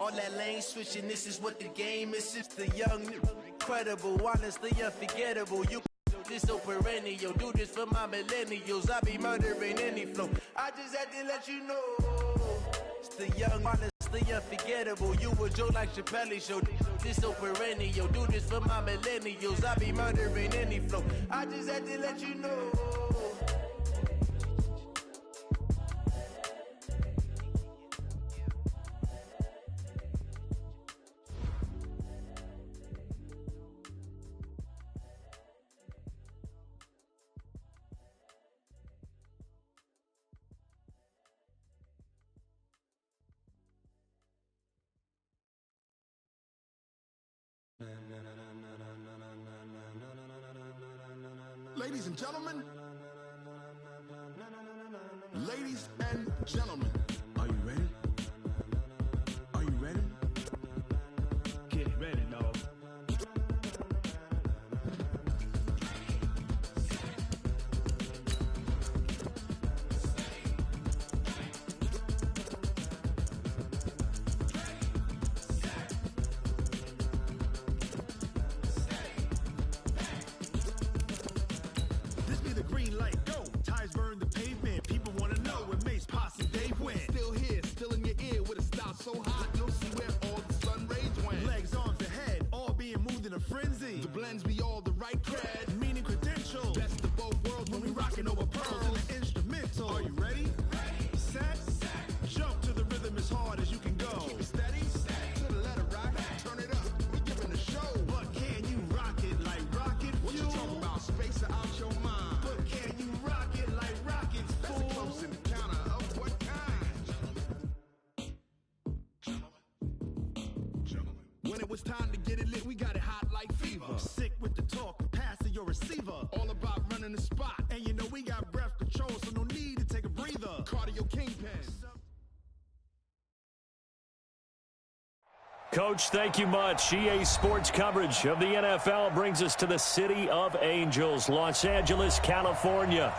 all that lane switching, this is what the game is. It's the young, incredible, honestly unforgettable. You this so perennial, do this for my millennials. I be murdering any flow. I just had to let you know. It's the young, honestly unforgettable. You a joke like Chappelle show. This so perennial, do this for my millennials. I be murdering any flow. I just had to let you know. Ladies and gentlemen, ladies and gentlemen, are you ready? Are you ready? Get ready, dog. When it was time to get it lit, we got it hot like fever. Sick with the talk, passing your receiver. All about running the spot. And you know we got breath control, so no need to take a breather. Cardio kingpin. Coach, thank you much. EA Sports coverage of the NFL brings us to the City of Angels, Los Angeles, California.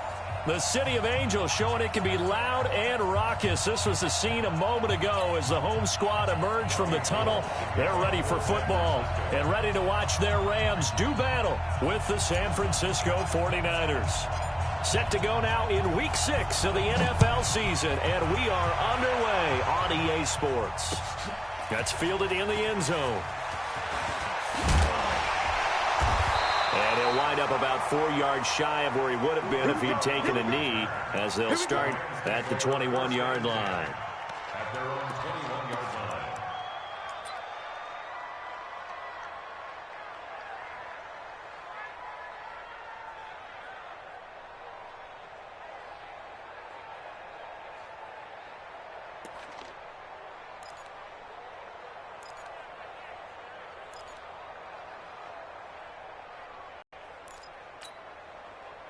The City of Angels showing it can be loud and raucous. This was the scene a moment ago as the home squad emerged from the tunnel. They're ready for football and ready to watch their Rams do battle with the San Francisco 49ers. Set to go now in Week 6 of the NFL season, and we are underway on EA Sports. That's fielded in the end zone. And he'll wind up about 4 yards shy of where he would have been if he'd taken a knee, as they'll start at the 21-yard line. At their own 21-yard line.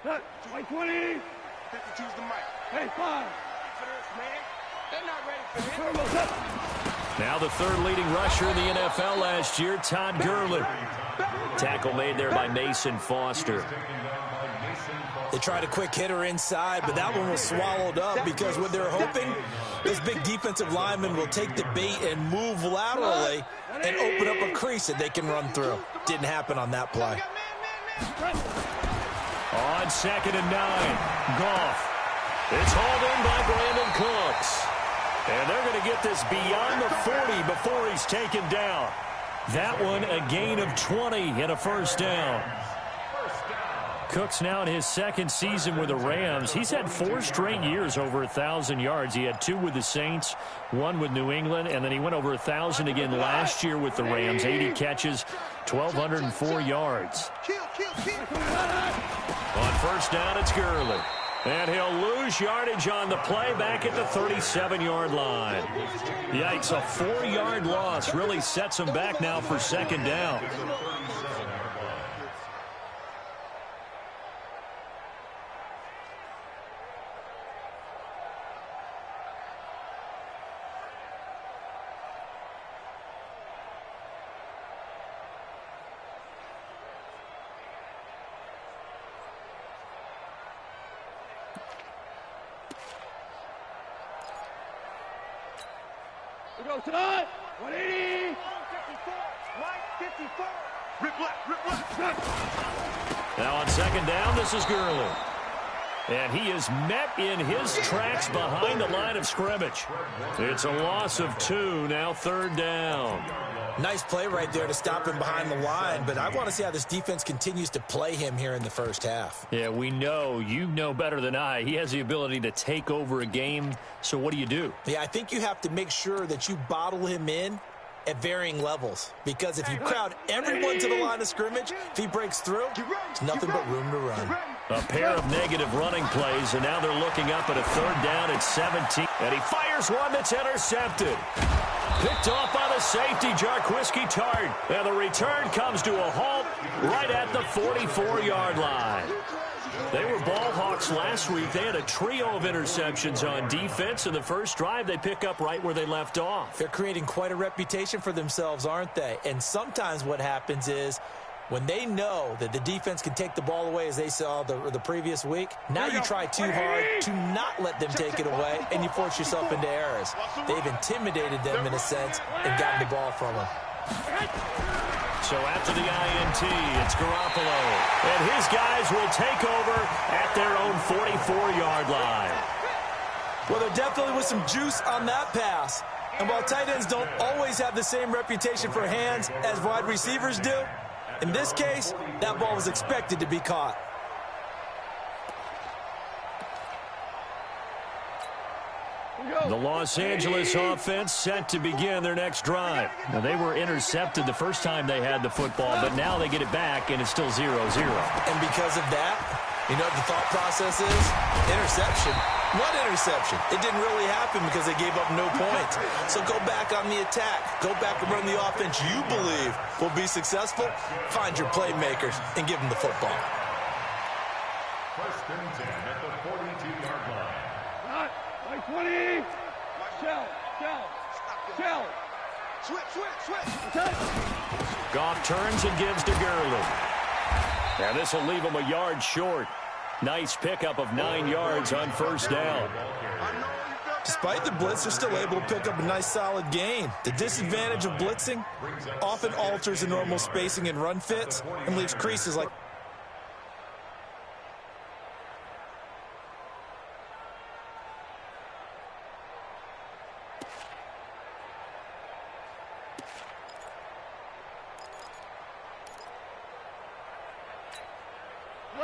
Cut, 20. Have to choose the mic. Hey, 5. For this, man. They're not ready for this. Now the third leading rusher in the NFL last year, Todd Gurley. Tackle made there by Mason Foster. They tried a quick hitter inside, but that one was swallowed up because what they're hoping, this big defensive lineman will take the bait and move laterally and open up a crease that they can run through. Didn't happen on that play. On 2nd and 9, Goff. It's hauled in by Brandon Cooks. And they're going to get this beyond the 40 before he's taken down. That one a gain of 20 and a first down. Cooks now in his second season with the Rams. He's had 4 straight years over 1,000 yards. He had 2 with the Saints, 1 with New England, and then he went over 1,000 again last year with the Rams. 80 catches, 1,204 yards. On first down, it's Gurley. And he'll lose yardage on the play back at the 37-yard line. Yikes, a 4-yard loss really sets him back now for second down. Go tonight. 180. 54, right 54. Rip left. Now on second down, this is Gurley. And he is met in his tracks behind the line of scrimmage. It's a loss of 2, now third down. Nice play right there to stop him behind the line, but I want to see how this defense continues to play him here in the first half. Yeah, we know. You know better than I. He has the ability to take over a game, so what do? Yeah, I think you have to make sure that you bottle him in at varying levels, because if you crowd everyone to the line of scrimmage, if he breaks through, there's nothing but room to run. A pair of negative running plays, and now they're looking up at a third down at 17. And he fires one that's intercepted. Picked off by the safety, Jarquiski Tart. And the return comes to a halt right at the 44-yard line. They were ball hawks last week. They had a trio of interceptions on defense. In the first drive, they pick up right where they left off. They're creating quite a reputation for themselves, aren't they? And sometimes what happens is when they know that the defense can take the ball away, as they saw the previous week, now you try too hard to not let them take it away, and you force yourself into errors. They've intimidated them in a sense and gotten the ball from them. So after the INT, it's Garoppolo. And his guys will take over at their own 44-yard line. Well, there definitely was some juice on that pass. And while tight ends don't always have the same reputation for hands as wide receivers do, in this case, that ball was expected to be caught. The Los Angeles offense set to begin their next drive. Now, they were intercepted the first time they had the football, but now they get it back, and it's still 0-0. And because of that, you know what the thought process is? Interception. What interception? It didn't really happen because they gave up no points. So go back on the attack. Go back and run the offense you believe will be successful. Find your playmakers and give them the football. First and 10 at the 42-yard line. Not like 20. Shell. Switch. Goff turns and gives to Gurley. Now this will leave him a yard short. Nice pickup of 9 yards on first down. Despite the blitz, they're still able to pick up a nice solid gain. The disadvantage of blitzing often alters the normal spacing and run fits and leaves creases like...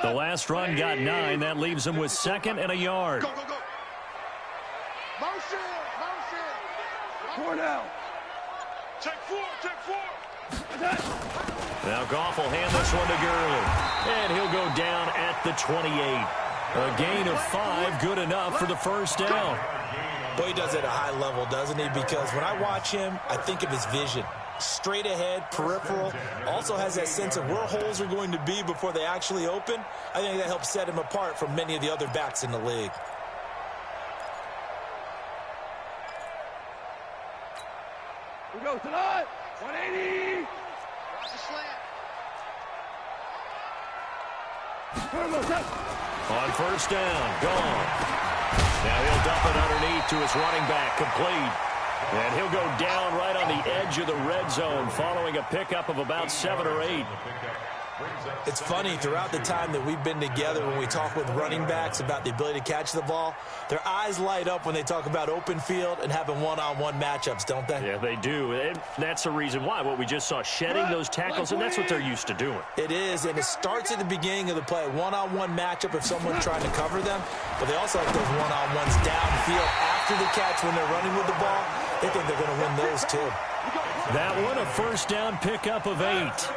The last run got 9. That leaves him with 2nd and a yard. Go. Motion. 4 now. Take four. Now Goff will hand this one to Gurley. And he'll go down at the 28. A gain of 5, good enough for the first down. Boy, he does it at a high level, doesn't he? Because when I watch him, I think of his vision. Straight ahead, peripheral, also has that sense of where holes are going to be before they actually open. I think that helps set him apart from many of the other backs in the league. We go tonight. 180. Watch the slant. On first down, gone. Now he'll dump it underneath to his running back, complete. And he'll go down right on the edge of the red zone following a pickup of about 7 or 8. It's funny, throughout the time that we've been together, when we talk with running backs about the ability to catch the ball, their eyes light up when they talk about open field and having one-on-one matchups, don't they? Yeah, they do. And that's the reason why. What we just saw, shedding those tackles, and that's what they're used to doing. It is, and it starts at the beginning of the play. One-on-one matchup if someone's trying to cover them, but they also have those one-on-ones downfield after the catch when they're running with the ball. They think they're going to win those, too. That one, a first down pickup of 8.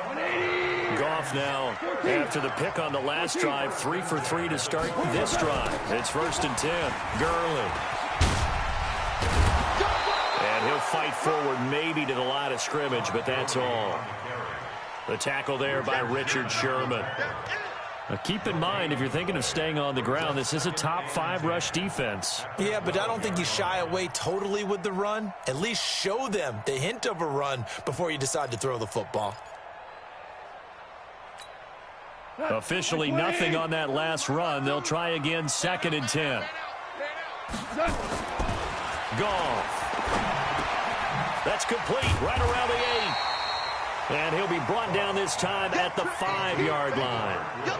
Goff now, after the pick on the last drive, 3 for 3 to start this drive. It's 1st and 10. Gurley. And he'll fight forward maybe to the line of scrimmage, but that's all. The tackle there by Richard Sherman. Now keep in mind, if you're thinking of staying on the ground, this is a top 5 rush defense. Yeah, but I don't think you shy away totally with the run. At least show them the hint of a run before you decide to throw the football. Officially nothing on that last run. They'll try again, 2nd and 10. Goff. That's complete right around the 8. And he'll be brought down this time at the 5-yard line.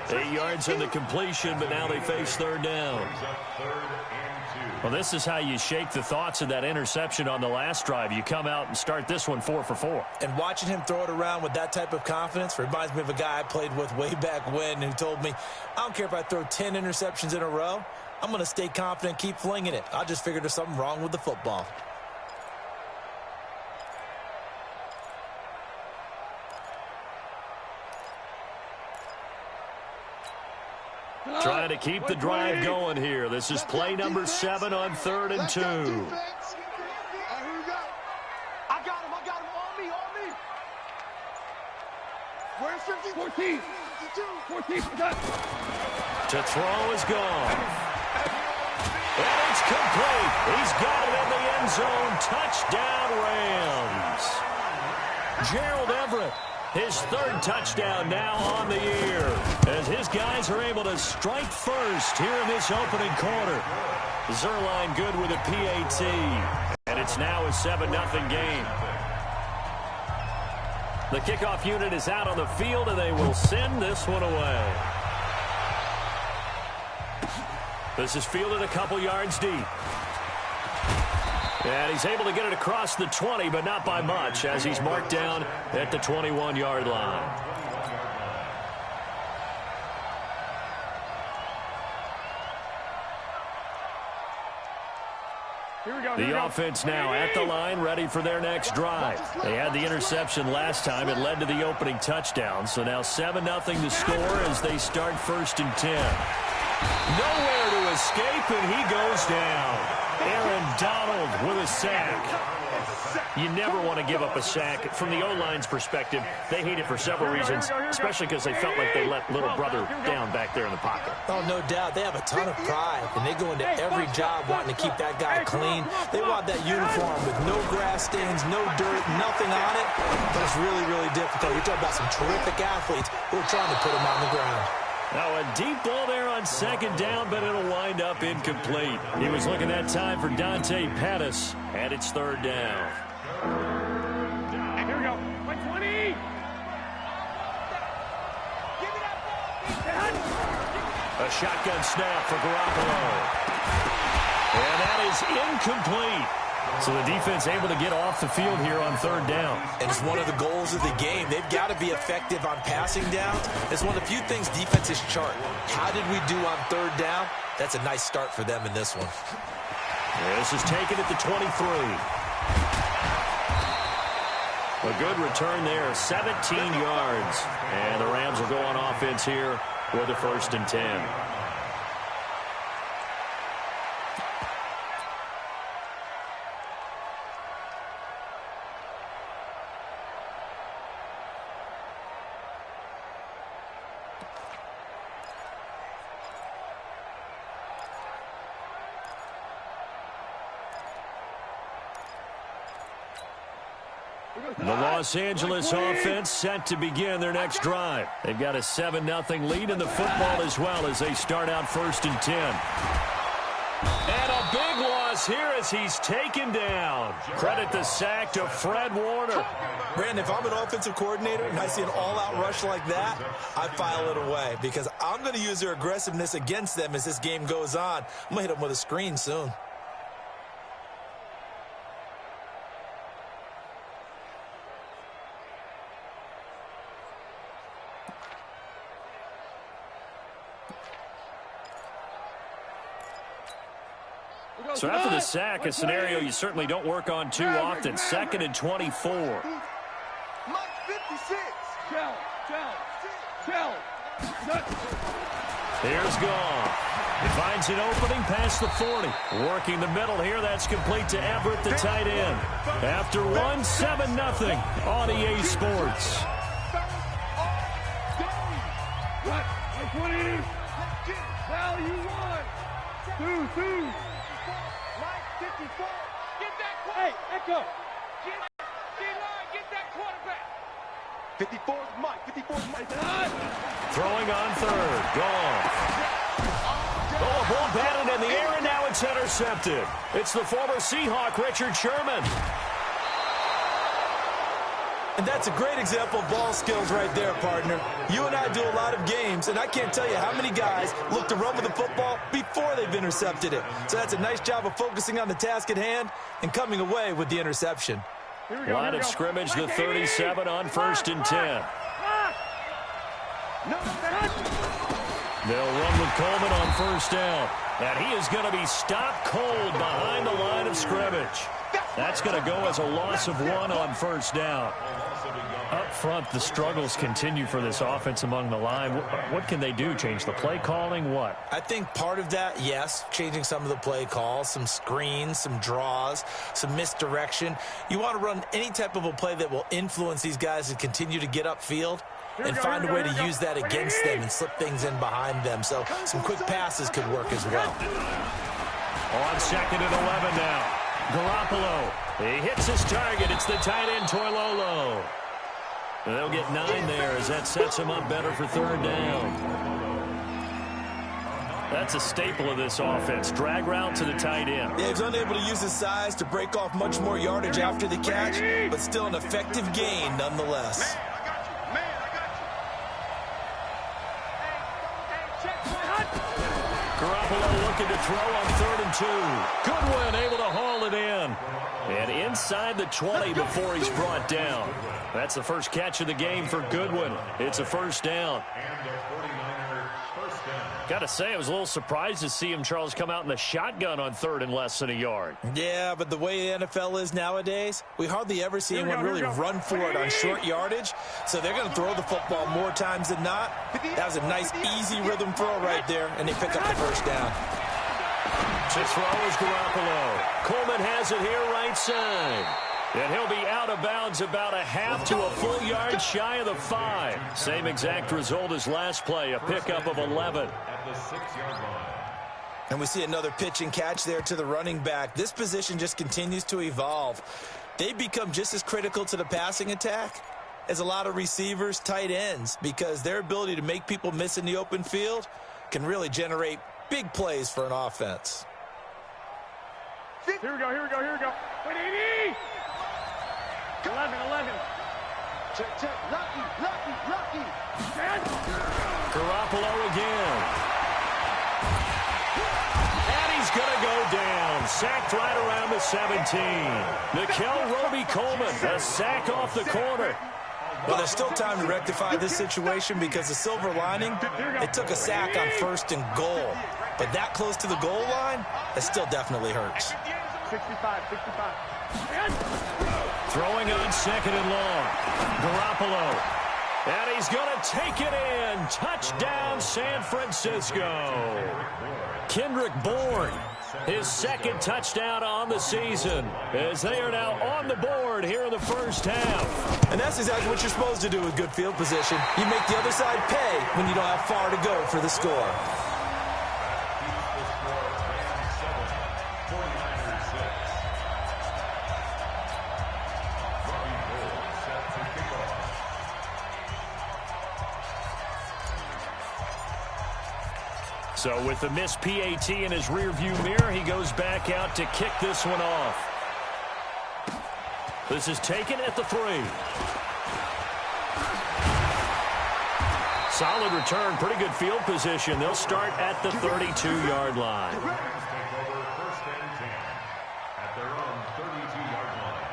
8 yards in the completion, but now they face third down. Well, this is how you shake the thoughts of that interception on the last drive. You come out and start this one 4 for 4. And watching him throw it around with that type of confidence reminds me of a guy I played with way back when who told me, I don't care if I throw 10 interceptions in a row. I'm going to stay confident, keep flinging it. I just figured there's something wrong with the football. Trying to keep the drive going here. This is play number 7 on 3rd and 2. I got him. On me. Where's 15? 14. 14. To throw is gone. And it's complete. He's got it in the end zone. Touchdown, Rams. Gerald Everett, his 3rd touchdown now on the year, as his guys are able to strike first here in this opening quarter. Zerline good with a PAT, and it's now a 7-0 game. The kickoff unit is out on the field, and they will send this one away. This is fielded a couple yards deep. And he's able to get it across the 20, but not by much, as he's marked down at the 21-yard line. The offense now at the line, ready for their next drive. They had the interception last time. It led to the opening touchdown. So now 7-0 to score as they start 1st and 10. Nowhere to escape, and he goes down. Aaron Donald with a sack. You never want to give up a sack. From the O-line's perspective, they hate it for several reasons, especially because they felt like they let little brother down back there in the pocket. Oh, no doubt. They have a ton of pride, and they go into every job wanting to keep that guy clean. They want that uniform with no grass stains, no dirt, nothing on it. But it's really, really difficult. You're talking about some terrific athletes who are trying to put him on the ground. Now a deep ball there on 2nd down, but it'll wind up incomplete. He was looking that time for Dante Pettis, and it's 3rd down. Here we go. 20. A shotgun snap for Garoppolo. And that is incomplete. So the defense able to get off the field here on 3rd down. And it's one of the goals of the game. They've got to be effective on passing downs. It's one of the few things defenses chart. How did we do on 3rd down? That's a nice start for them in this one. This is taken at the 23. A good return there, 17 yards. And the Rams will go on offense here with a 1st and 10. The Los Angeles offense set to begin their next drive. They've got a 7-0 lead in the football as well as they start out 1st and 10. And a big loss here as he's taken down. Credit the sack to Fred Warner. Brandon, if I'm an offensive coordinator and I see an all-out rush like that, I file it away because I'm going to use their aggressiveness against them as this game goes on. I'm going to hit them with a screen soon. So after the sack, a scenario you certainly don't work on too often. 2nd and 24. Mike 56. Shell. Here's Goff. He finds an opening past the 40. Working the middle here. That's complete to Everett, the tight end. After one, 7-0 on EA Sports. What? 20. Hell, you won. Two. Mike 54. Get that quarterback. Hey, Echo. Get that quarterback. 54 Mike. 54 Mike. Throwing on 3rd. Goff. Oh, a ball batted in the air, and now it's intercepted. It's the former Seahawk, Richard Sherman. And that's a great example of ball skills right there, partner. You and I do a lot of games, and I can't tell you how many guys look to run with the football before they've intercepted it. So that's a nice job of focusing on the task at hand and coming away with the interception. Line of scrimmage, the 37 on 1st and 10. They'll run with Coleman on 1st down. And he is going to be stopped cold behind the line of scrimmage. That's going to go as a loss of 1 on 1st down. Up front, the struggles continue for this offense among the line. What can they do? Change the play calling? What? I think part of that, yes, changing some of the play calls, some screens, some draws, some misdirection. You want to run any type of a play that will influence these guys to continue to get upfield and find a way to use that against them and slip things in behind them. So some quick passes could work as well. On 2nd and 11 now. Garoppolo, he hits his target. It's the tight end, Toilolo. They'll get 9 there as that sets him up better for 3rd down. That's a staple of this offense. Drag route to the tight end. Yeah, he's unable to use his size to break off much more yardage after the catch, but still an effective gain nonetheless. Garoppolo looking to throw on 3rd and 2. Goodwin able to haul it in. And inside the 20 before he's brought down. That's the first catch of the game for Goodwin. It's a 1st down. Got to say, I was a little surprised to see him, Charles, come out in the shotgun on 3rd and less than a yard. Yeah, but the way the NFL is nowadays, we hardly ever see anyone really run for it on short yardage. So they're going to throw the football more times than not. That was a nice, easy rhythm throw right there, and they pick up the 1st down. To throw is Garoppolo. Coleman has it here right side. And he'll be out of bounds about a half to a full yard shy of the 5. Same exact result as last play, a pickup of 11. And we see another pitch and catch there to the running back. This position just continues to evolve. They become just as critical to the passing attack as a lot of receivers, tight ends, because their ability to make people miss in the open field can really generate big plays for an offense. Here we go. 180! 11. Check. Lucky. Garoppolo again. And he's going to go down. Sacked right around the 17. Nickel Roby-Coleman, a sack off the corner. Well, there's still time to rectify this situation because the silver lining, it took a sack on 1st and goal. But that close to the goal line, that still definitely hurts. 65. Throwing on 2nd and long. Garoppolo. And he's going to take it in. Touchdown, San Francisco. Kendrick Bourne, his 2nd touchdown on the season, as they are now on the board here in the 1st half. And that's exactly what you're supposed to do with good field position. You make the other side pay when you don't have far to go for the score. So with the missed PAT in his rearview mirror, he goes back out to kick this one off. This is taken at the 3. Solid return, pretty good field position. They'll start at the 32-yard line. At their own 32-yard line.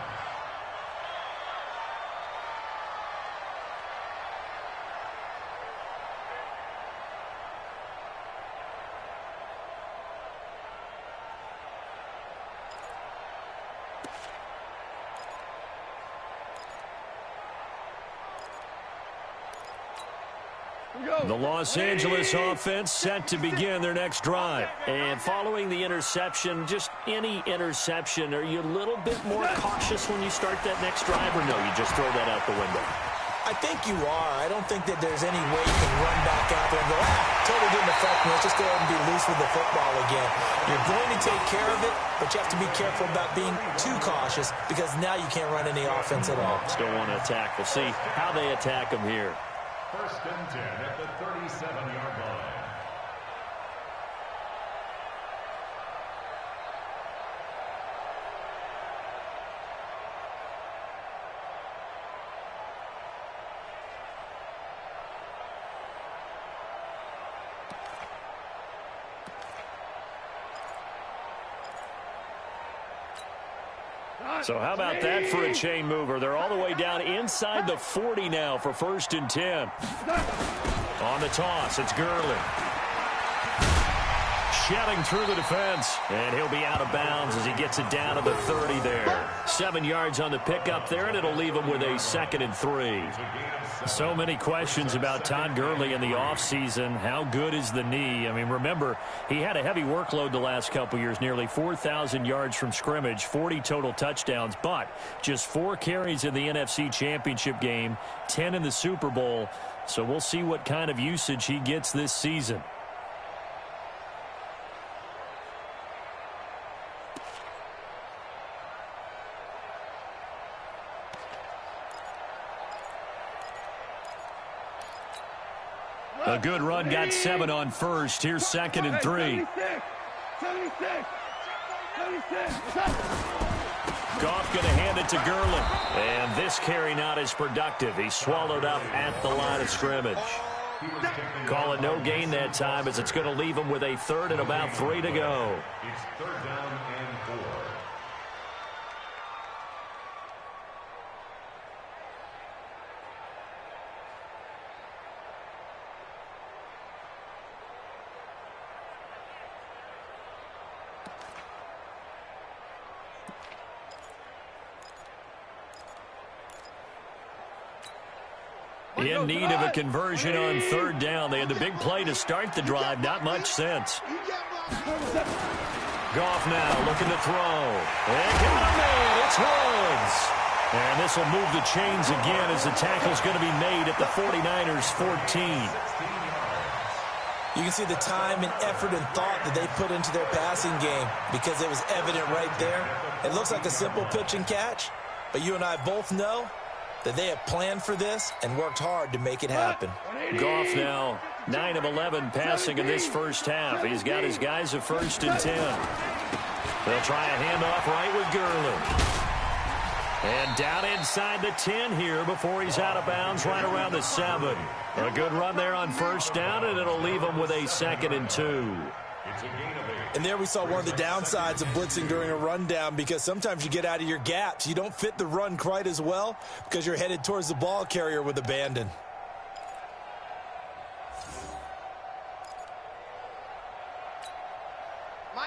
The Los Angeles offense set to begin their next drive. And following the interception, just any interception, are you a little bit more cautious when you start that next drive, or no, you just throw that out the window? I think you are. I don't think that there's any way you can run back out there and go, totally didn't affect me. Let's just go ahead and be loose with the football again. You're going to take care of it, but you have to be careful about being too cautious because now you can't run any offense at all. Still want to attack. We'll see how they attack them here. 1st and 10 at the 37-yard line. So how about that for a chain mover? They're all the way down inside the 40 now for 1st and 10. On the toss, it's Gurley. Shelling through the defense, and he'll be out of bounds as he gets it down to the 30 there. 7 yards on the pickup there, and it'll leave him with a 2nd and 3. So many questions about Todd Gurley in the offseason. How good is the knee? I mean, remember, he had a heavy workload the last couple years, nearly 4,000 yards from scrimmage, 40 total touchdowns, but just 4 carries in the NFC Championship game, 10 in the Super Bowl. So we'll see what kind of usage he gets this season. A good run, got 7 on first. Here's 2nd and 3. 76. Goff going to hand it to Gurley. And this carry not as productive. He's swallowed up at the line of scrimmage. Call it no gain that time as it's going to leave him with a 3rd and about 3 to go. It's 3rd down and 4. In need of a conversion on 3rd down. They had the big play to start the drive. Not much sense. Goff now looking to throw. And got a man. It's Woods. And this will move the chains again as the tackle's going to be made at the 49ers 14. You can see the time and effort and thought that they put into their passing game because it was evident right there. It looks like a simple pitch and catch, but you and I both know that they have planned for this and worked hard to make it happen. Goff now 9 of 11 passing in this first half. He's got his guys at 1st and 10. They'll try a handoff right with Gurley. And down inside the 10 here before he's out of bounds right around the 7. A good run there on 1st down, and it'll leave him with a 2nd and 2. And there we saw one of the downsides of blitzing during a rundown because sometimes you get out of your gaps. You don't fit the run quite as well because you're headed towards the ball carrier with abandon.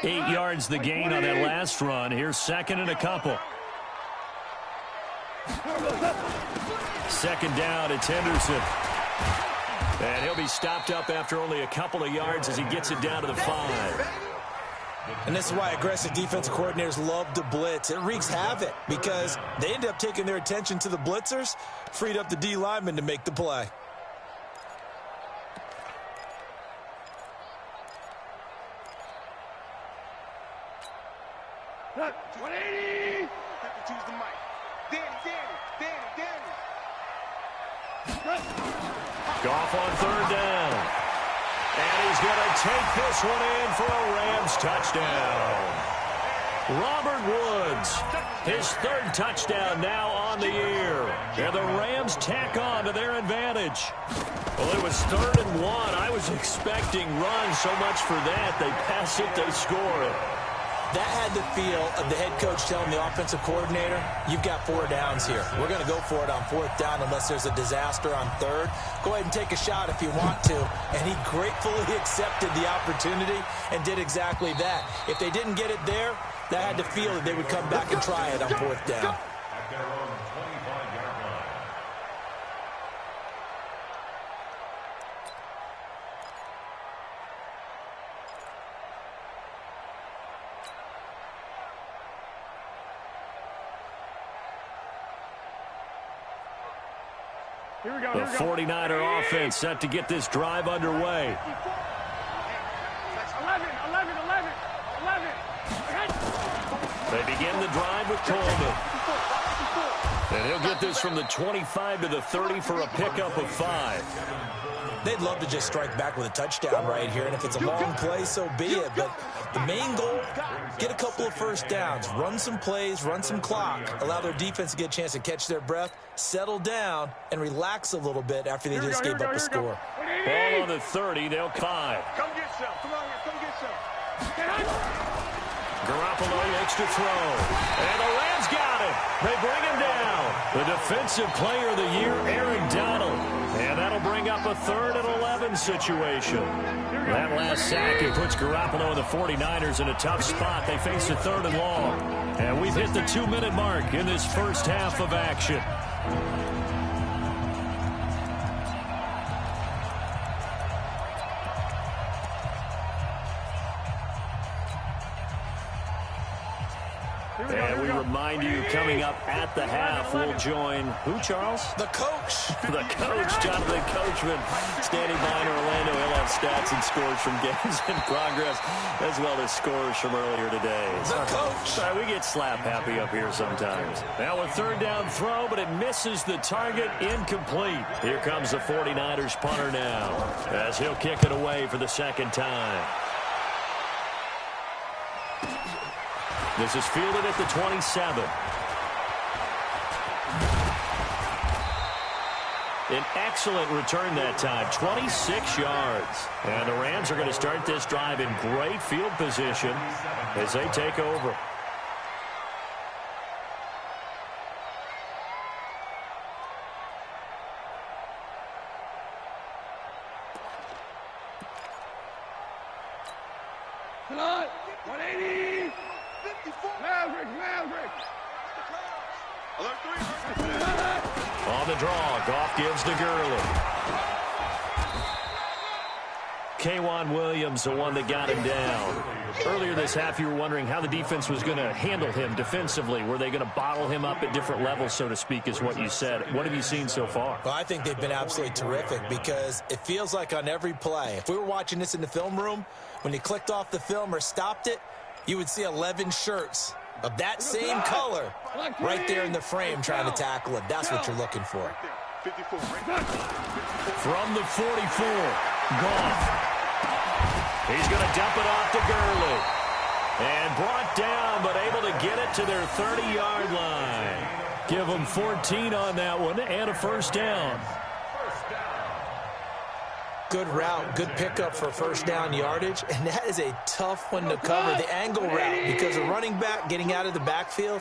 Eight yards the gain on that last run. Here's 2nd and a couple. 2nd down, it's Henderson. And he'll be stopped up after only a couple of yards as he gets it down to the 5. And this is why aggressive defensive coordinators love to blitz. It wreaks havoc because they end up taking their attention to the blitzers, freed up the D lineman to make the play. Look, 180. Have to choose the mic. Danny. Goff on 3rd down. And he's going to take this one in for a Rams touchdown. Robert Woods, his 3rd touchdown now on the year. And the Rams tack on to their advantage. Well, it was 3rd and 1. I was expecting runs so much for that. They pass it, they score it. That had the feel of the head coach telling the offensive coordinator, you've got 4 downs here. We're going to go for it on 4th down unless there's a disaster on 3rd. Go ahead and take a shot if you want to. And he gratefully accepted the opportunity and did exactly that. If they didn't get it there, that had the feel that they would come back and try it on 4th down. At their own 25-yard line. The 49er offense set to get this drive underway. 11. They begin the drive with Coleman. And he'll get this from the 25 to the 30 for a pickup of 5. They'd love to just strike back with a touchdown right here, and if it's a long play, so be it. But the main goal, get a couple of 1st downs, run some plays, run some clock, allow their defense to get a chance to catch their breath, settle down, and relax a little bit after they just gave up a score. Ball on the 30, they'll 5. Come get some. Come on, come get some. Garoppolo looks to throw. And the Rams got it. They bring him down. The Defensive Player of the Year, Aaron Donald. And that'll bring up a 3rd and 11 situation. That last sack, it puts Garoppolo and the 49ers in a tough spot. They face a 3rd and long. And we've hit the 2-minute mark in this first half of action. And we remind you, coming up at the half, we'll join who, Charles? The coach. The coach, Jonathan Coachman, standing by in Orlando. He'll have stats and scores from games in progress, as well as scores from earlier today. The coach. We get slap happy up here sometimes. Now a 3rd down throw, but it misses the target, incomplete. Here comes the 49ers punter now, as he'll kick it away for the 2nd time. This is fielded at the 27. An excellent return that time, 26 yards. And the Rams are going to start this drive in great field position as they take over. Tonight, 180. Maverick. On the draw, Goff gives to Gurley. K'Wan Williams, the one that got him down. Earlier this half, you were wondering how the defense was going to handle him defensively. Were they going to bottle him up at different levels, so to speak, is what you said. What have you seen so far? Well, I think they've been absolutely terrific because it feels like on every play, if we were watching this in the film room, when you clicked off the film or stopped it, you would see 11 shirts of that same color right there in the frame trying to tackle it. That's what you're looking for. From the 44, Goff. He's going to dump it off to Gurley. And brought down, but able to get it to their 30-yard line. Give them 14 on that one and a 1st down. Good route, good pickup for 1st down yardage, and that is a tough one to cover, the angle route, because a running back getting out of the backfield,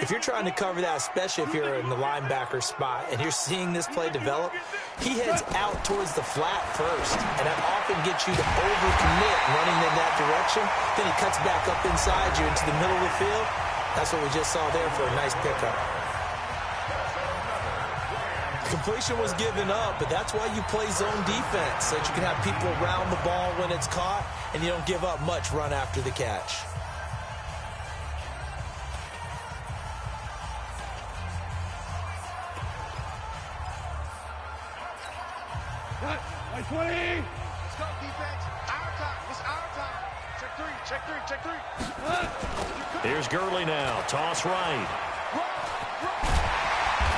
if you're trying to cover that, especially if you're in the linebacker spot and you're seeing this play develop, he heads out towards the flat first, and that often gets you to overcommit running in that direction. Then he cuts back up inside you into the middle of the field. That's what we just saw there for a nice pickup. Completion was given up, but that's why you play zone defense, so that you can have people around the ball when it's caught, and you don't give up much run after the catch. Like 20. Let's go, defense. Our time. It's our time. Check three. Here's Gurley now. Toss right.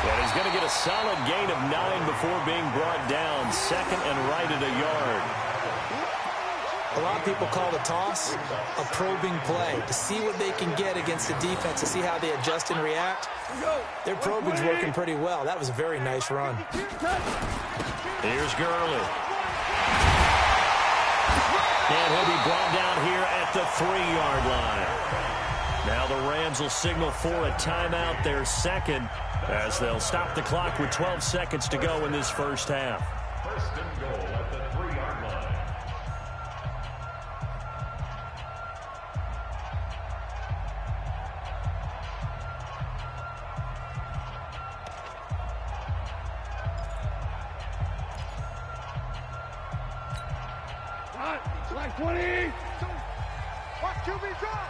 And he's going to get a solid gain of 9 before being brought down. 2nd and right at a yard. A lot of people call the toss a probing play to see what they can get against the defense, to see how they adjust and react. Their probing's working pretty well. That was a very nice run. Here's Gurley. And he'll be brought down here at the 3-yard line. Now the Rams will signal for a timeout, their 2nd, as they'll stop the clock with 12 seconds to go in this first half. 1st and goal at the 3-yard line. Like 20. Watch QB drop.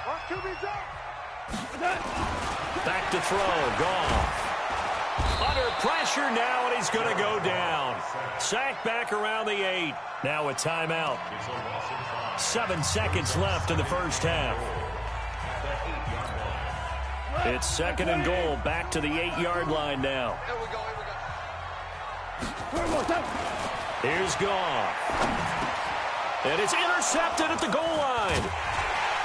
Watch QB drop. Back to throw. Goff. Under pressure now, and he's going to go down. Sacked back around the 8. Now a timeout. 7 seconds left in the first half. It's 2nd and goal. Back to the 8-yard line now. Here we go. Here's Goff. And it's intercepted at the goal line.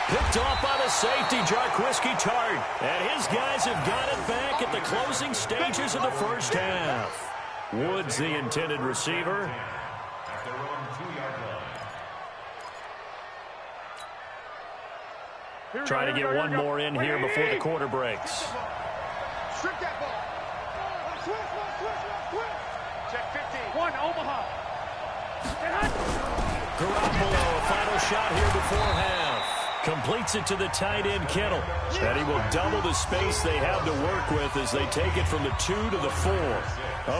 Picked off by the safety, Jarquiski Tart. And his guys have got it back at the closing stages of the first half. Woods, the intended receiver. At their own 2-yard line. Trying to get one more in here before the quarter breaks. Strip that ball. Switch. Check 15. One, Omaha. Garoppolo, a final shot here before half. Completes it to the tight end, Kittle. And he will double the space they have to work with as they take it from the 2 to the 4.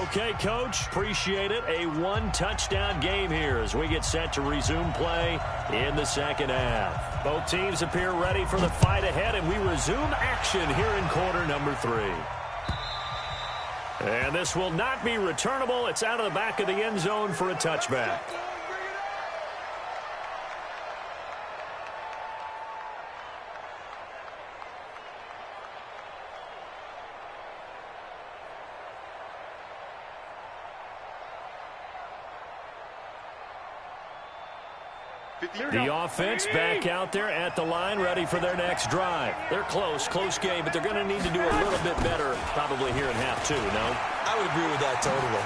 Okay, Coach, appreciate it. A one-touchdown game here as we get set to resume play in the second half. Both teams appear ready for the fight ahead, and we resume action here in quarter number 3. And this will not be returnable. It's out of the back of the end zone for a touchback. The offense back out there at the line, ready for their next drive. They're close game, but they're going to need to do a little bit better probably here in half 2, no? I would agree with that totally.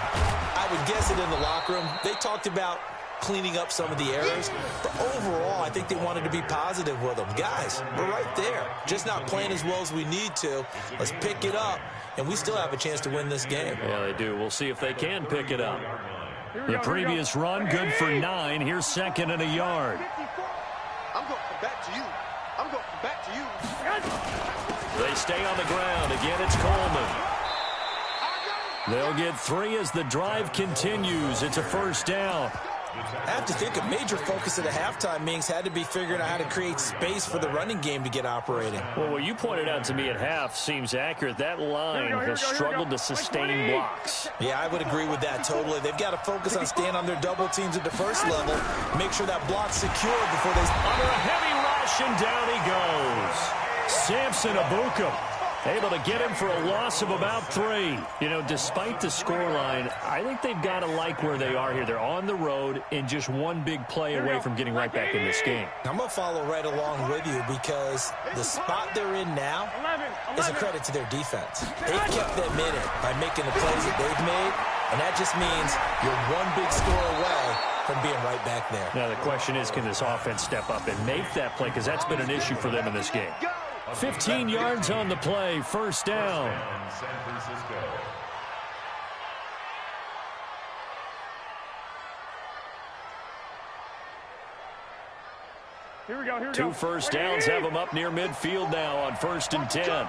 I would guess it in the locker room. They talked about cleaning up some of the errors, but overall, I think they wanted to be positive with them. Guys, we're right there. Just not playing as well as we need to. Let's pick it up, and we still have a chance to win this game. Yeah, they do. We'll see if they can pick it up. The previous run, good for 9. Here's 2nd and a yard. I'm going back to you. I'm going back to you. They stay on the ground. Again, it's Coleman. They'll get 3 as the drive continues. It's a first down. I have to think a major focus of the halftime meetings had to be figuring out how to create space for the running game to get operating. Well, what you pointed out to me at half seems accurate. That line has struggled to sustain blocks. Yeah, I would agree with that totally. They've got to focus on staying on their double teams at the first level, make sure that block's secured before they... Under a heavy rush, and down he goes. Samson Ebukam able to get him for a loss of about 3. You know, despite the scoreline, I think they've got to like where they are here. They're on the road and just one big play away from getting right back in this game. I'm going to follow right along with you because the spot they're in now is a credit to their defense. They've kept them in it by making the plays that they've made, and that just means you're one big score away from being right back there. Now, the question is, can this offense step up and make that play? Because that's been an issue for them in this game. 15 yards on the play, first down. Here we go. 2 first downs have them up near midfield now on 1st and 10.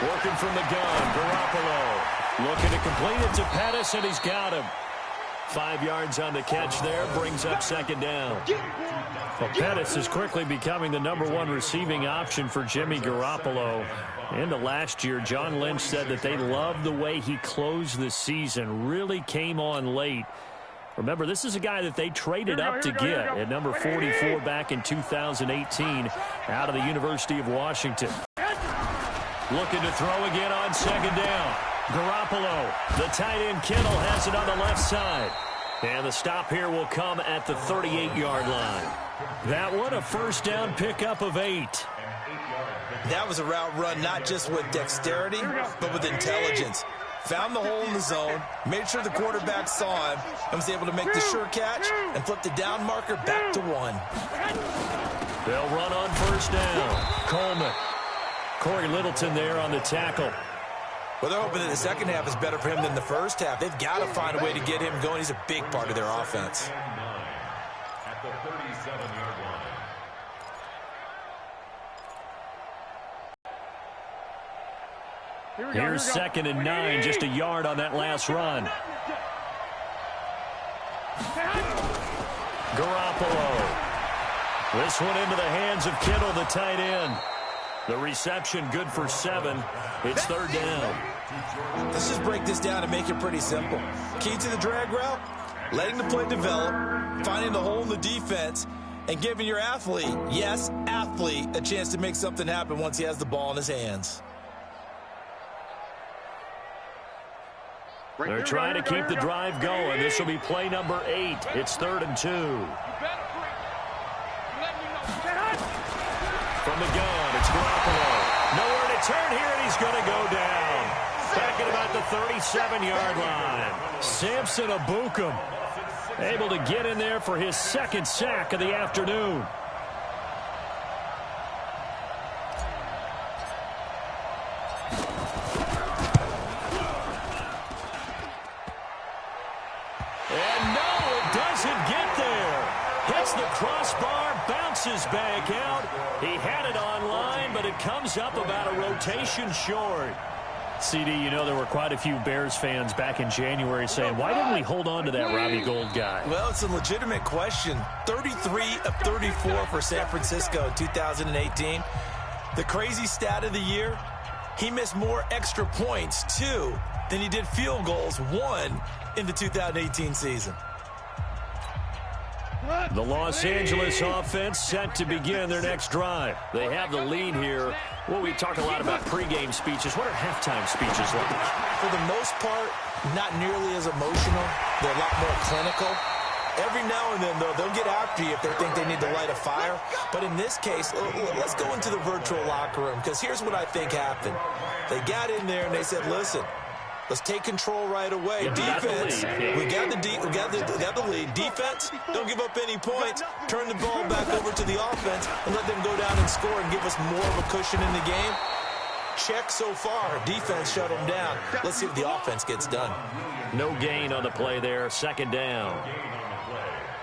Working from the gun, Garoppolo looking to complete it to Pettis, and he's got him. 5 yards on the catch there, brings up 2nd down. Well, Pettis is quickly becoming the #1 receiving option for Jimmy Garoppolo. Into last year, John Lynch said that they loved the way he closed the season, really came on late. Remember, this is a guy that they traded up to get at number 44 back in 2018 out of the University of Washington. Looking to throw again on 2nd down. Garoppolo, the tight end Kittle has it on the left side. And the stop here will come at the 38-yard line. That one a first down pickup of 8. That was a route run not just with dexterity, but with intelligence. Found the hole in the zone, made sure the quarterback saw him, and was able to make the sure catch and flip the down marker back to 1. They'll run on first down. Coleman. Corey Littleton there on the tackle. Well, they're hoping that the second half is better for him than the first half. They've got to find a way to get him going. He's a big part of their offense. At the 37-yard line. Here's 2nd and 9, just a yard on that last run. Garoppolo. This one into the hands of Kittle, the tight end. The reception good for 7. It's 3rd down. Let's just break this down and make it pretty simple. Key to the drag route, letting the play develop, finding the hole in the defense, and giving your athlete, yes, athlete, a chance to make something happen once he has the ball in his hands. They're trying to keep the drive going. This will be play number 8. It's 3rd and 2. From the gun, it's Garoppolo. Nowhere to turn here, and he's going to go down. Back at about the 37-yard line. Samson Ebukam. able to get in there for his second sack of the afternoon. And no, it doesn't get there. Hits the crossbar, bounces back out. He had it on line, but it comes up about a rotation short. CD, you know there were quite a few Bears fans back in January saying, why didn't we hold on to that Robbie Gould guy? Well, it's a legitimate question. 33 of 34 for San Francisco in 2018. The crazy stat of the year, he missed more extra points, 2, than he did field goals, 1, in the 2018 season. The Los Angeles offense set to begin their next drive. They have the lead here. Well, we talk a lot about pregame speeches. What are halftime speeches like? For the most part, not nearly as emotional. They're a lot more clinical. Every now and then, though, they'll get after you if they think they need to light a fire. But in this case, let's go into the virtual locker room, because here's what I think happened. They got in there and they said, listen, let's take control right away. Defense, we got the lead. Defense, don't give up any points. Turn the ball back over to the offense and let them go down and score and give us more of a cushion in the game. Check so far. Defense shut them down. Let's see if the offense gets done. No gain on the play there. Second down.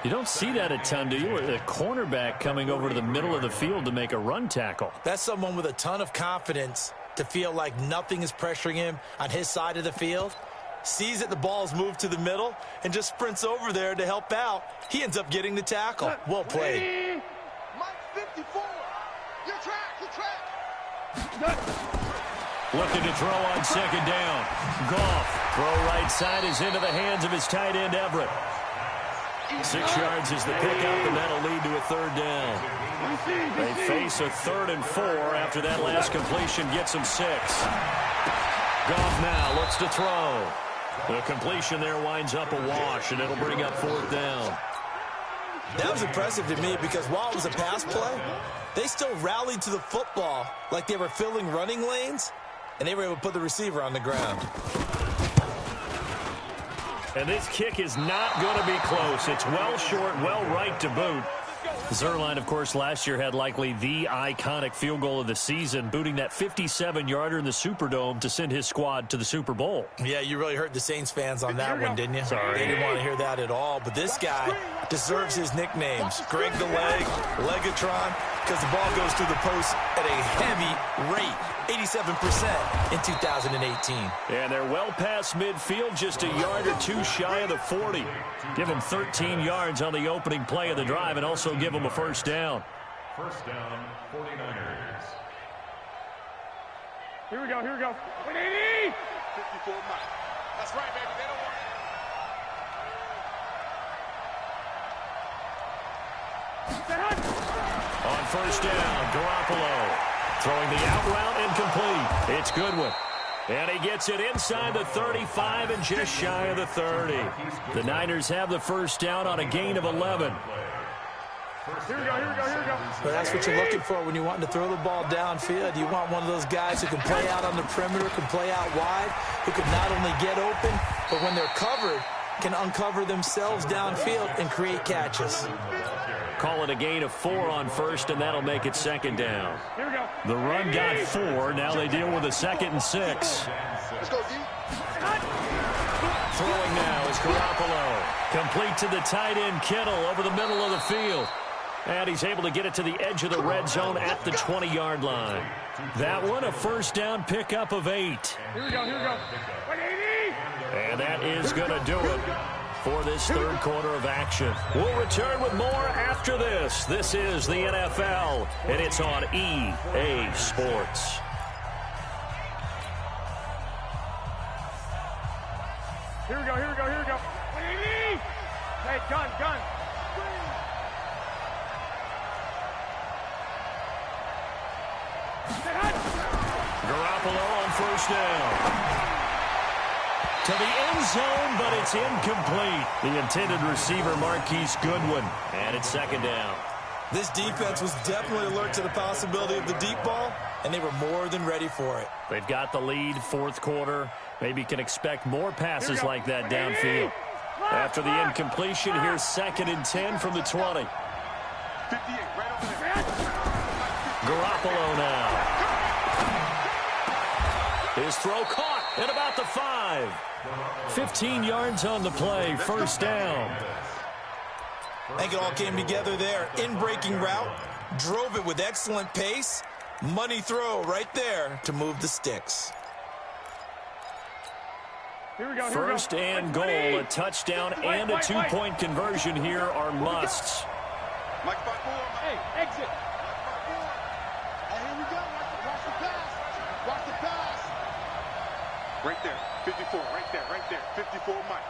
You don't see that a ton, do you? A cornerback coming over to the middle of the field to make a run tackle. That's someone with a ton of confidence to feel like nothing is pressuring him on his side of the field. Sees that the ball's moved to the middle and just sprints over there to help out. He ends up getting the tackle. Well played. Mike 54. Your track. Looking to throw on second down. Goff. Throw right side is into the hands of his tight end, Everett. 6 yards is the pickup, and that'll lead to a third down. They face a 3rd and 4 after that last completion gets them 6. Goff now looks to throw. The completion there winds up a wash, and it'll bring up 4th down. That was impressive to me because while it was a pass play, they still rallied to the football like they were filling running lanes, and they were able to put the receiver on the ground. And this kick is not going to be close. It's well short, well right to boot. Zerline, of course, last year had likely the iconic field goal of the season, booting that 57-yarder in the Superdome to send his squad to the Super Bowl. Yeah, you really hurt the Saints fans on that one, didn't you? Sorry. They didn't want to hear that at all. But this guy deserves his nicknames. Greg the Leg, Legatron, because the ball goes through the post at a heavy rate, 87% in 2018. And they're well past midfield, just a yard or two shy of the 40. Give them 13 yards on the opening play of the drive and also give them a first down. First down, 49ers. Here we go. 180. 54 Mike. That's right, baby. They don't want On first down, Garoppolo throwing the out route incomplete. It's Goodwin. And he gets it inside the 35 and just shy of the 30. The Niners have the first down on a gain of 11. Here we go. But that's what you're looking for when you're wanting to throw the ball downfield. You want one of those guys who can play out on the perimeter, can play out wide, who can not only get open, but when they're covered, can uncover themselves downfield and create catches. Call it a gain of 4 on first, and that'll make it second down. Here we go. The run got 4. Now they deal with a 2nd and 6. Let's go, D. Throwing now is Garoppolo. Complete to the tight end, Kittle, over the middle of the field. And he's able to get it to the edge of the red zone at the 20-yard line. That one, a first down pickup of 8. Here we go. 180. And that is going to do it for this third quarter of action. We'll return with more after this. This is the NFL, and it's on EA Sports. Here we go. 180. Hey, gun. Garoppolo on first down. To the end zone, but it's incomplete. The intended receiver, Marquise Goodwin. And it's second down. This defense was definitely alert to the possibility of the deep ball, and they were more than ready for it. They've got the lead, fourth quarter. Maybe can expect more passes like that downfield. After the incompletion, here's 2nd and 10 from the 20. 58, right over there. Garoppolo now. His throw caught at about the 5. 15 yards on the play, first down. I think it all came together there. In-breaking route, drove it with excellent pace. Money throw right there to move the sticks. Here we go. First and goal, a touchdown and a two-point conversion here are musts. Mike Barbour. Hey, exit. And here we go. Watch the pass. Watch the pass. Right there. 54. Right there. 54, Mike.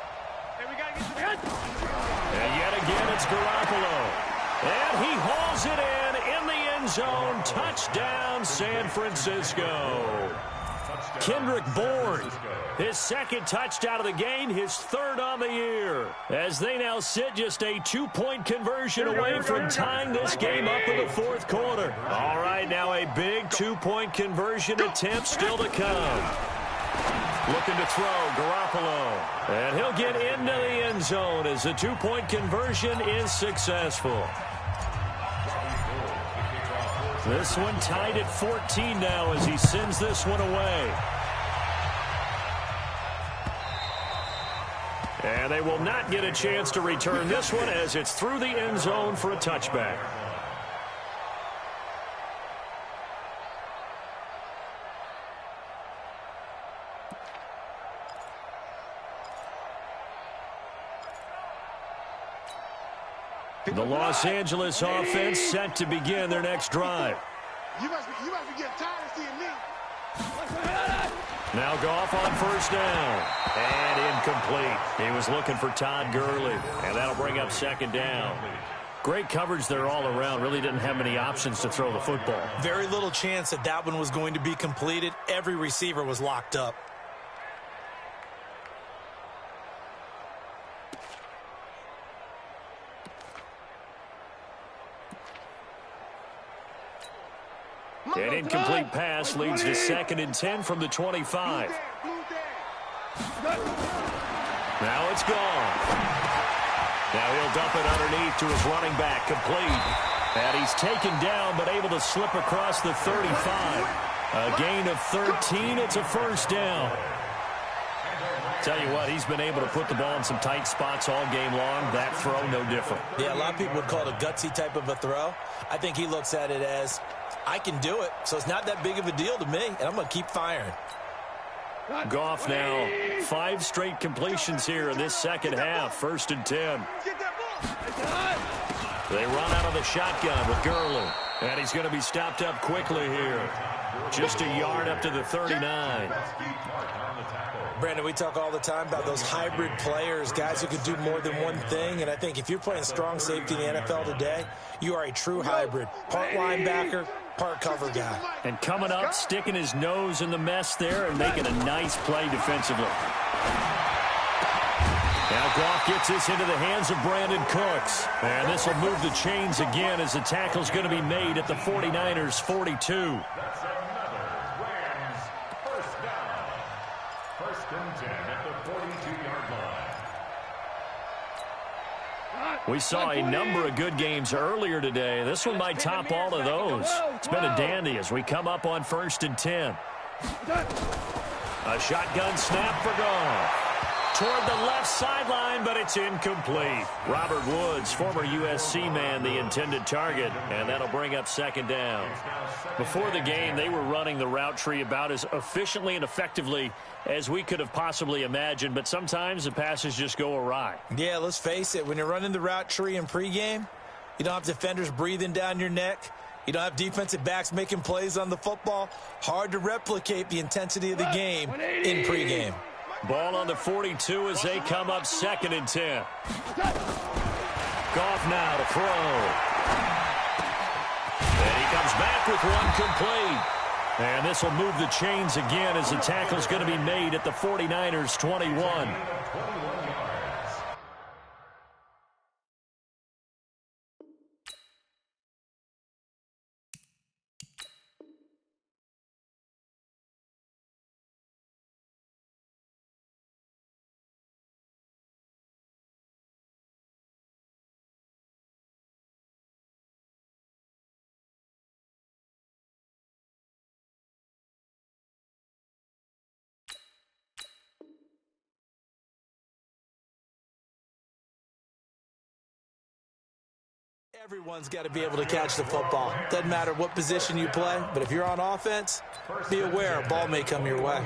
Hey, we got to get to the end. And yet again, it's Garoppolo. And he hauls it in the end zone. Touchdown, San Francisco. Kendrick Bourne, his 2nd touchdown of the game, his 3rd on the year. As they now sit just a 2-point conversion away from tying this game up in the 4th quarter. All right, now a big 2-point conversion attempt still to come. Looking to throw, Garoppolo. And he'll get into the end zone as the 2-point conversion is successful. This one tied at 14 now as he sends this one away. And they will not get a chance to return this one as it's through the end zone for a touchback. The Los Angeles offense set to begin their next drive. You must be getting tired of seeing me. Now Goff on first down. And incomplete. He was looking for Todd Gurley. And that'll bring up 2nd down. Great coverage there all around. Really didn't have many options to throw the football. Very little chance that that one was going to be completed. Every receiver was locked up. An incomplete pass leads to 2nd and 10 from the 25. Now it's gone. Now he'll dump it underneath to his running back, complete. And he's taken down but able to slip across the 35. A gain of 13. It's a first down. Tell you what, he's been able to put the ball in some tight spots all game long. That throw, no different. Yeah, a lot of people would call it a gutsy type of a throw. I think he looks at it as, I can do it, so it's not that big of a deal to me, and I'm going to keep firing. Goff now, 5 straight completions here in this second half. 1st and 10. They run out of the shotgun with Gurley. And he's going to be stopped up quickly here. Just a yard up to the 39. Brandon, we talk all the time about those hybrid players, guys who can do more than one thing. And I think if you're playing strong safety in the NFL today, you are a true hybrid. Part linebacker, part cover guy. And coming up, sticking his nose in the mess there and making a nice play defensively. Now Goff gets this into the hands of Brandon Cooks. And this will move the chains again as the tackle's going to be made at the 49ers' 42. We saw a number of good games earlier today. This one might top all of those. It's been a dandy as we come up on 1st and 10. A shotgun snap for Goff. Toward the left sideline, but it's incomplete. Robert Woods, former USC man, the intended target, and that'll bring up 2nd down. Before the game, they were running the route tree about as efficiently and effectively as we could have possibly imagined, but sometimes the passes just go awry. Yeah, let's face it. When you're running the route tree in pregame, you don't have defenders breathing down your neck. You don't have defensive backs making plays on the football. Hard to replicate the intensity of the game in pregame. Ball on the 42 as they come up 2nd and 10. Goff now to throw. And he comes back with one complete. And this will move the chains again as the tackle's going to be made at the 49ers' 21. Everyone's got to be able to catch the football. Doesn't matter what position you play, but if you're on offense, be aware a ball may come your way.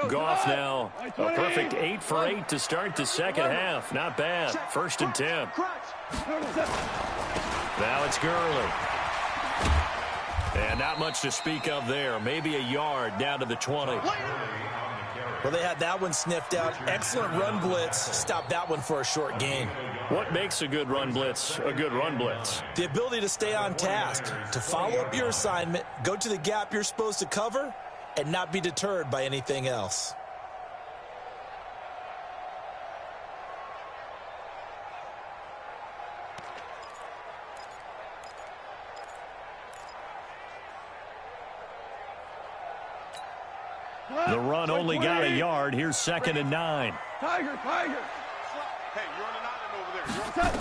Goff now, a perfect 8 for 8 to start the second half. Not bad. 1st and 10. Now it's Gurley. And not much to speak of there. Maybe a yard down to the 20. Well, they had that one sniffed out. Excellent run blitz. Stopped that one for a short gain. What makes a good run blitz a good run blitz? The ability to stay on task, to follow up your assignment, go to the gap you're supposed to cover, and not be deterred by anything else. The run only got a yard. Here's 2nd and 9. Tiger. Hey, you're on an island over there.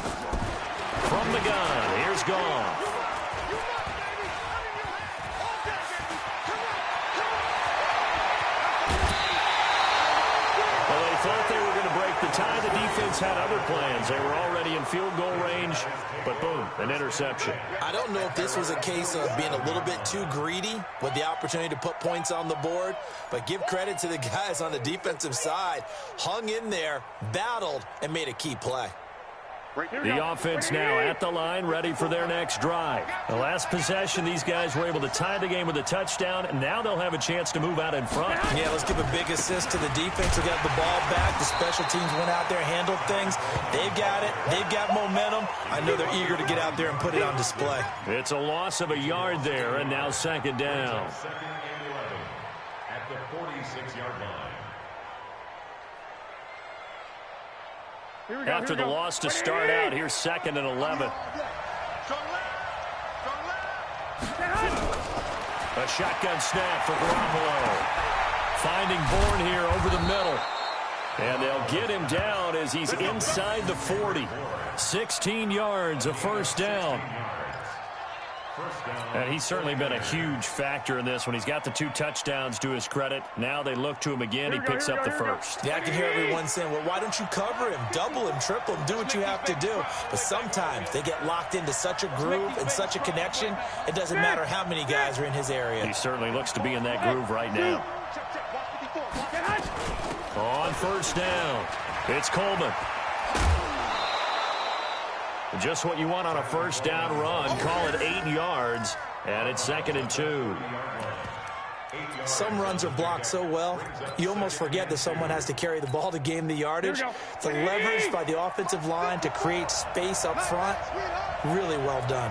From the gun, here's Goff. Well, they thought they were going to break the tie. The defense had other plans. They were already in field goal range, but boom, an interception. I don't know if this was a case of being a little bit too greedy with the opportunity to put points on the board, but give credit to the guys on the defensive side. Hung in there, battled, and made a key play. The offense now at the line, ready for their next drive. The last possession, these guys were able to tie the game with a touchdown, and now they'll have a chance to move out in front. Yeah, let's give a big assist to the defense who got the ball back. The special teams went out there, handled things. They've got it. They've got momentum. I know they're eager to get out there and put it on display. It's a loss of a yard there, and now 2nd down. Second and 11 at the 46-yard line. After the loss to start out, here's 2nd and 11. A shotgun snap for Garoppolo. Finding Bourne here over the middle. And they'll get him down as he's inside the 40. 16 yards, a 1st down. And he's certainly been a huge factor in this when he's got the 2 touchdowns to his credit. Now they look to him again. He picks up the 1st. Yeah, I can hear everyone saying, well, why don't you cover him, double him, triple him, do what you have to do. But sometimes they get locked into such a groove and such a connection, it doesn't matter how many guys are in his area. He certainly looks to be in that groove right now. On 1st down, it's Coleman. Just what you want on a 1st down run. Call it 8 yards, and it's 2nd and 2. Some runs are blocked so well, you almost forget that someone has to carry the ball to gain the yardage. The leverage by the offensive line to create space up front, really well done.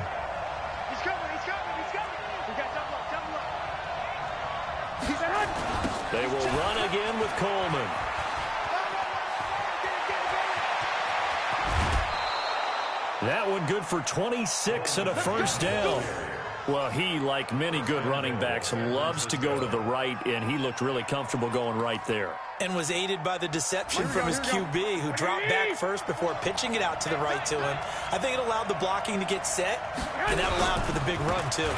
He's coming. We got double up. They will run again with Coleman. That one good for 26 and a 1st down. Well, he, like many good running backs, loves to go to the right, and he looked really comfortable going right there. And was aided by the deception from his QB, who dropped back first before pitching it out to the right to him. I think it allowed the blocking to get set, and that allowed for the big run, too.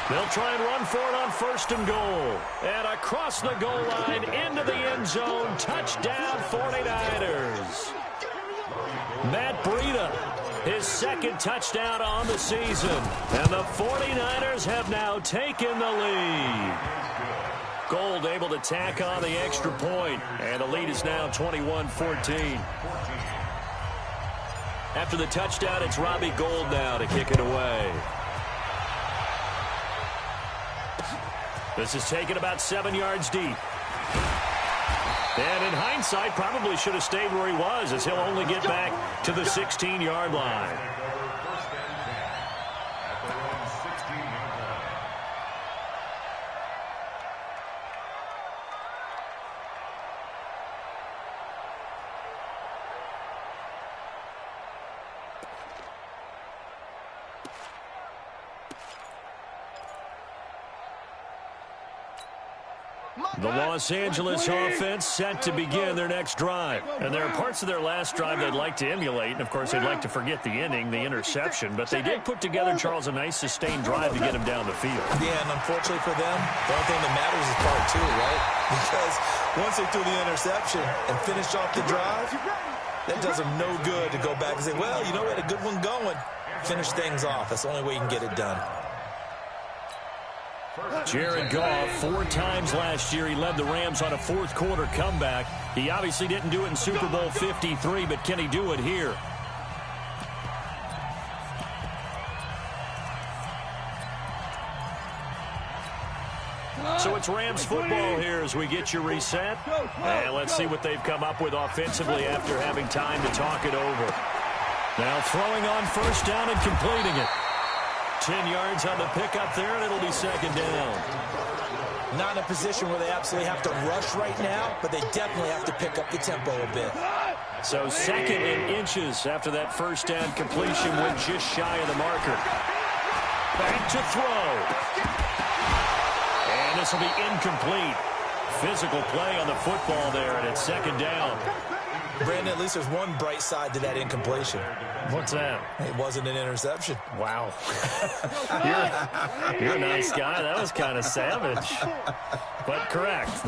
They'll try and run for it on 1st and goal. And across the goal line, into the end zone, touchdown 49ers. Matt Breida, his 2nd touchdown on the season. And the 49ers have now taken the lead. Gold able to tack on the extra point, and the lead is now 21-14. After the touchdown, it's Robbie Gould now to kick it away. This is taken about 7 yards deep. And in hindsight, probably should have stayed where he was, as he'll only get back to the 16-yard line. The Los Angeles offense set to begin their next drive. And there are parts of their last drive they'd like to emulate. And, of course, they'd like to forget the inning, the interception. But they did put together, Charles, a nice sustained drive to get them down the field. Yeah, and unfortunately for them, the only thing that matters is part two, right? Because once they threw the interception and finished off the drive, that does them no good to go back and say, well, you know, we had a good one going. Finish things off. That's the only way you can get it done. Jared Goff, 4 times last year, he led the Rams on a fourth-quarter comeback. He obviously didn't do it in Super Bowl 53, but can he do it here? So it's Rams football here as we get you reset. And let's see what they've come up with offensively after having time to talk it over. Now throwing on first down and completing it. 10 yards on the pickup there, and it'll be second down. Not in a position where they absolutely have to rush right now, but they definitely have to pick up the tempo a bit. So second in inches after that first down completion went just shy of the marker. Back to throw. And this will be incomplete. Physical play on the football there, and it's second down. Brandon, at least there's one bright side to that incompletion. What's that? It wasn't an interception. Wow. you're a nice guy. That was kind of savage. But correct.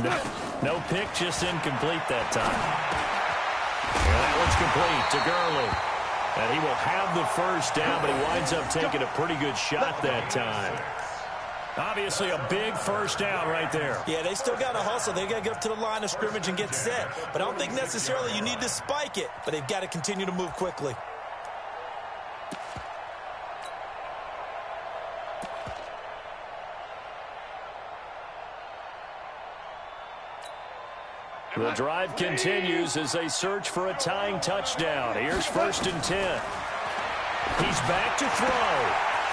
No pick, just incomplete that time. And that one's complete to Gurley. And he will have the first down, but he winds up taking a pretty good shot that time. Obviously a big first down right there. Yeah, they still got to hustle. They got to get up to the line of scrimmage and get set. But I don't think necessarily you need to spike it. But they've got to continue to move quickly. The drive continues as they search for a tying touchdown. Here's 1st and 10. He's back to throw.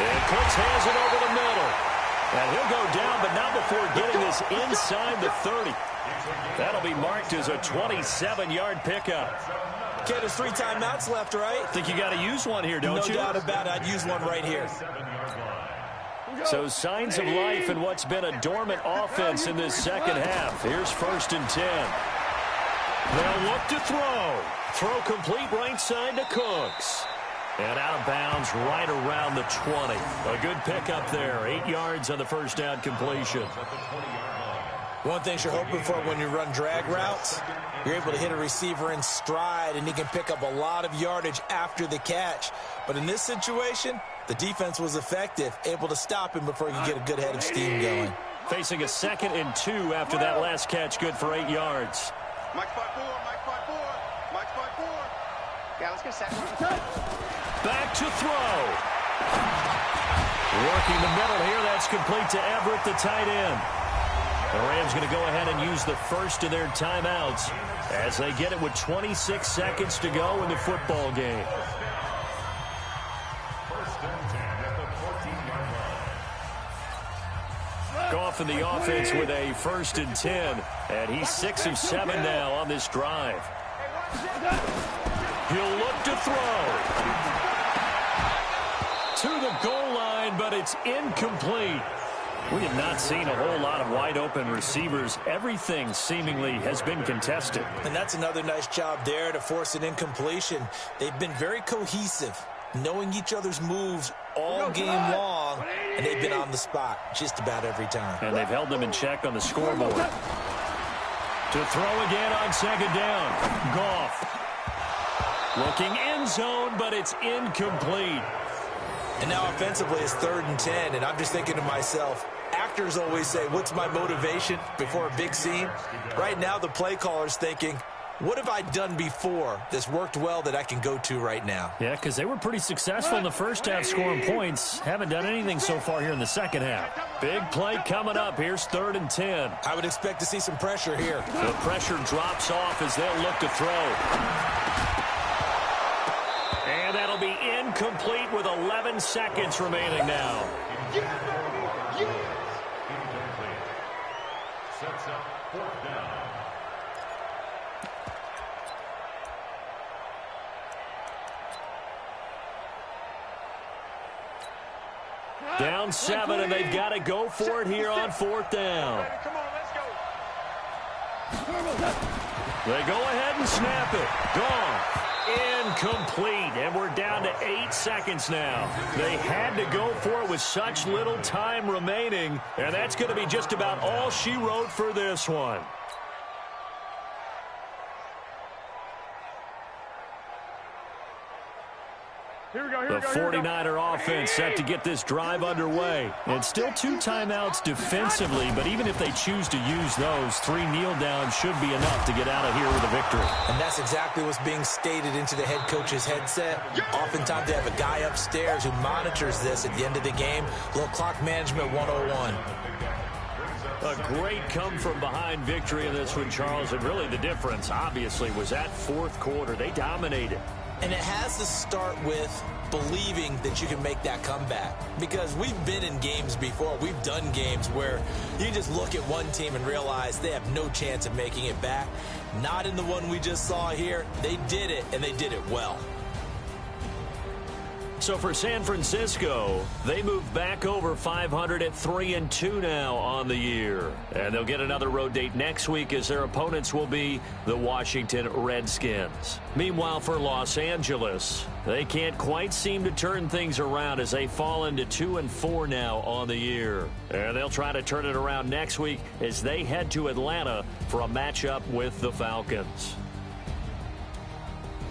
And Cooks has it over the middle. And he'll go down, but not before getting this inside the 30. That'll be marked as a 27-yard pickup. Okay, there's 3 timeouts left, right? Think you got to use one here, don't you? No doubt about it. I'd use one right here. So signs of life in what's been a dormant offense in this second half. Here's 1st and 10. They'll look to throw. Throw complete right side to Cooks. And out of bounds right around the 20. A good pickup there. 8 yards on the first down completion. One thing you're hoping for when you run drag routes, you're able to hit a receiver in stride, and he can pick up a lot of yardage after the catch. But in this situation, the defense was effective, able to stop him before he could get a good head of steam going. Facing a 2nd and 2 after that last catch, good for 8 yards. Mike's 5-4, Mike's 5-4, Mike's 5-4. Yeah, let's get set. Back to throw. Working the middle here. That's complete to Everett, the tight end. The Rams going to go ahead and use the first of their timeouts as they get it with 26 seconds to go in the football game. 1st and 10 at the 14-yard line. Goff in the offense with a 1st and 10. And he's 6 of 7 now on this drive. He'll look to throw. To the goal line, but it's incomplete. We have not seen a whole lot of wide-open receivers. Everything seemingly has been contested. And that's another nice job there to force an incompletion. They've been very cohesive, knowing each other's moves all game long, and they've been on the spot just about every time. And they've held them in check on the scoreboard. To throw again on 2nd down. Goff. Looking end zone, but it's incomplete. And now offensively it's 3rd and 10, and I'm just thinking to myself, actors always say, what's my motivation before a big scene? Right now the play caller's thinking, what have I done before that's worked well that I can go to right now? Yeah, because they were pretty successful in the first half scoring points. Haven't done anything so far here in the second half. Big play coming up. Here's 3rd and 10. I would expect to see some pressure here. The pressure drops off as they'll look to throw. And that'll be incomplete with 11 seconds remaining now. Incomplete. Sets up 4th down. Down 7, and they've got to go for it here on 4th down. Come on, let's go. They go ahead and snap it. Gone. Incomplete. And we're down to 8 seconds now. They had to go for it with such little time remaining. And that's going to be just about all she wrote for this one. The 49er offense set to get this drive underway. And still 2 timeouts defensively, but even if they choose to use those, 3 kneel downs should be enough to get out of here with a victory. And that's exactly what's being stated into the head coach's headset. Oftentimes they have a guy upstairs who monitors this at the end of the game. Little clock management 101. A great come-from-behind victory in this one, Charles. And really the difference, obviously, was that fourth quarter. They dominated. And it has to start with believing that you can make that comeback. Because we've been in games before. We've done games where you just look at one team and realize they have no chance of making it back. Not in the one we just saw here. They did it, and they did it well. So for San Francisco, they move back over 500 at 3-2 now on the year. And they'll get another road date next week as their opponents will be the Washington Redskins. Meanwhile, for Los Angeles, they can't quite seem to turn things around as they fall into 2-4 now on the year. And they'll try to turn it around next week as they head to Atlanta for a matchup with the Falcons.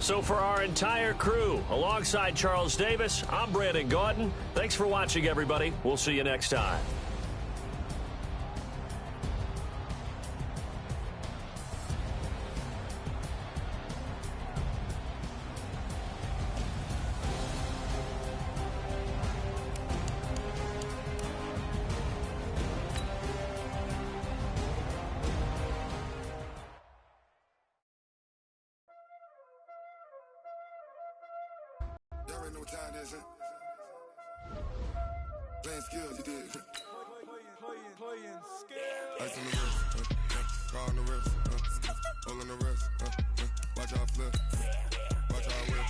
So for our entire crew, alongside Charles Davis, I'm Brandon Gaudin. Thanks for watching, everybody. We'll see you next time. Y'all already know what time it is, huh? Playing skills, you did. Playing skills. Ice on the wrist, car on the wrist, hole on the wrist, watch how I flip, watch how I whip,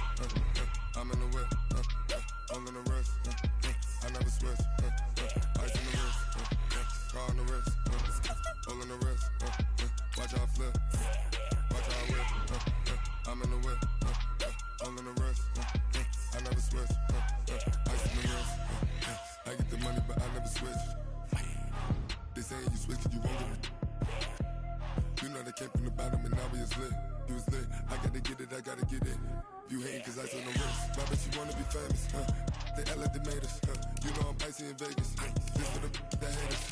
I'm in the whip, hole on the wrist, I never switch, ice on the wrist, car on the wrist, hole on the wrist, watch how I flip, watch how I whip, I'm in the whip, hole on the wrist, I never switch, ice on the wrist, I get the money but I never switch. They saying you switch it, you won't get it. You know they came from the bottom and now we is lit. You was lit, I gotta get it, I gotta get it. You hating cause ice on the wrist. Why bet you wanna be famous, They act like they made us, You know I'm icy in Vegas, This for the that hate us,